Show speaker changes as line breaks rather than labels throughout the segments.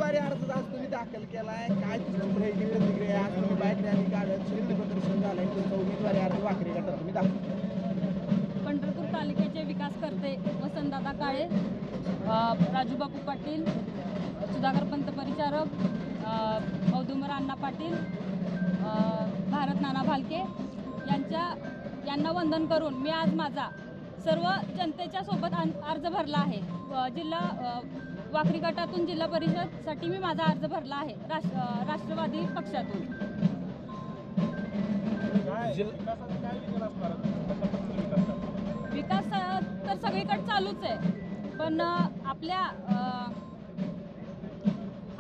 उमेदवारी अर्ज आज तुम्ही दाखल केलाय, काय तुमची प्रतिक्रिया? आज तुम्ही बाईक रॅली काढत शक्ती प्रदर्शन झालंय, तुमचा उमेदवारी अर्ज वाकरी गटात तुम्ही दाखल केला.
पंढरपूर तालुक्याचे विकासकर्ते वसंतदादा काळे, राजूबापू पाटील, सुधाकरपंत परिचारक, औदुंबर अण्णा पाटील, भारत नाना भालके यांना वंदन करून मी आज माझा सर्व जनतेच्या सोबत अर्ज भरला आहे. जिल्हा वाकरी गटातून जिल्हा परिषदसाठी मी माझा अर्ज भरला आहे राष्ट्रवादी पक्षातून. विकास तर सगळीकडे चालूच आहे, पण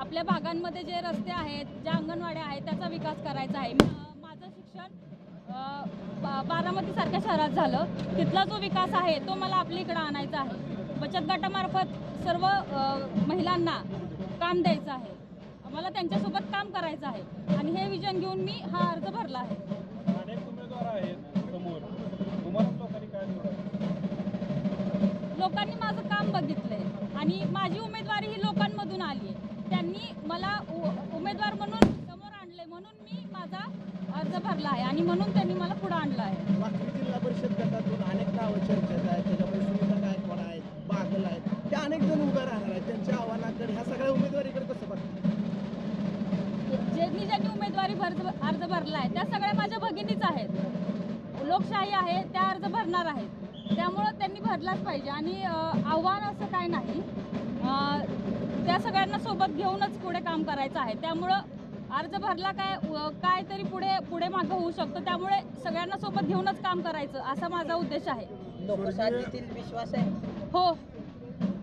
आपल्या भागांमध्ये जे रस्ते आहेत, ज्या अंगणवाड्या आहेत, त्याचा विकास करायचा आहे. माझं शिक्षण बारामतीसारख्या शहरात झालं, तिथला जो विकास आहे तो मला आपल्या इकडं आणायचा आहे. बचत गटामार्फत सर्व महिलांना काम द्यायचं आहे, मला त्यांच्यासोबत काम करायचं आहे आणि हे विजन घेऊन मी हा अर्ज भरला आहे.
अनेक उमेदवार आहेत समोर, तुम्हाला लोकांनी काय
लोकांनी माझं काम बघितलंय आणि माझी उमेदवारी ही लोकांमधून आली आहे. त्यांनी मला उमेदवार म्हणून समोर आणले, म्हणून मी माझा अर्ज भरला आहे आणि म्हणून त्यांनी मला पुढे आणलं आहे.
वाकरी जिल्हा परिषद गटातून अनेक नावं चर्चेत आहेत, त्याच्यामध्ये सुनीता गायकवाड आहेत, बागल आहेत, त्या अनेक जण उभे राहणार आहेत. त्यांच्या आव्हानाकडे ह्या सगळ्या उमेदवारीकडे कसं बघतात?
ज्यांनी उमेदवारी अर्ज भरला आहे त्या सगळ्या माझ्या भगिनीच आहेत. लोकशाही आहे, त्या अर्ज भरणार आहेत, त्यामुळं त्यांनी भरलाच पाहिजे आणि आव्हान असं काय नाही. त्या सगळ्यांना सोबत घेऊनच पुढे काम करायचं आहे. त्यामुळं अर्ज भरला काय तरी पुढे मागं होऊ शकतं, त्यामुळे सगळ्यांना सोबत घेऊनच काम करायचं असा माझा उद्देश आहे.
लोकशाहीतील विश्वास आहे.
हो,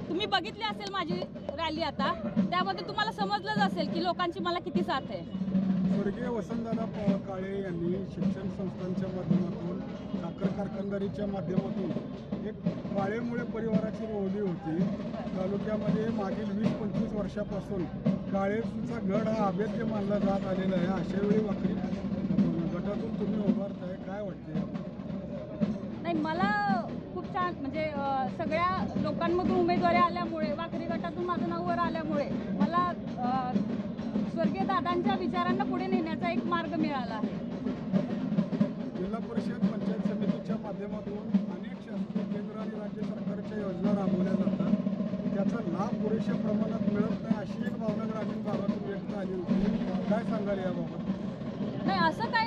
तुम्ही बघितली असेल माझी रॅली आता, त्यामध्ये तुम्हाला समजलंच असेल की लोकांची मला किती साथ आहे.
स्वर्गीय वसंतदादा काळे यांनी शिक्षण संस्थांच्या माध्यमातून, साखर कारखानदारीच्या माध्यमातून एक काळेमुळे परिवाराची रोवली होती. तालुक्यामध्ये मागील 20-25 वर्षापासून काळेचा गड हा अभेद्य मानला जात आलेला आहे. अशा वेळी वाकरी गटातून तुम्ही उभारताय, काय वाटते?
नाही, मला खूप छान म्हणजे सगळ्या लोकांमधून उमेदवारी आल्यामुळे, वाकरी गटातून माझं नाव वर आल्यामुळे मला स्वर्गीय दादांच्या विचारांना पुढे नेण्याचा एक मार्ग मिळाला आहे.
जिल्हा परिषद पंचायत समितीच्या माध्यमातून अनेक शासकीय केंद्र आणि राज्य सरकारच्या योजना राबवल्या जातात, त्याचा लाभ पुरेशा प्रमाणात मिळत नाही अशी एक भावना ग्रामीण भागातून व्यक्त झाली होती. काय सांगाल याबाबत?
नाही, असं काय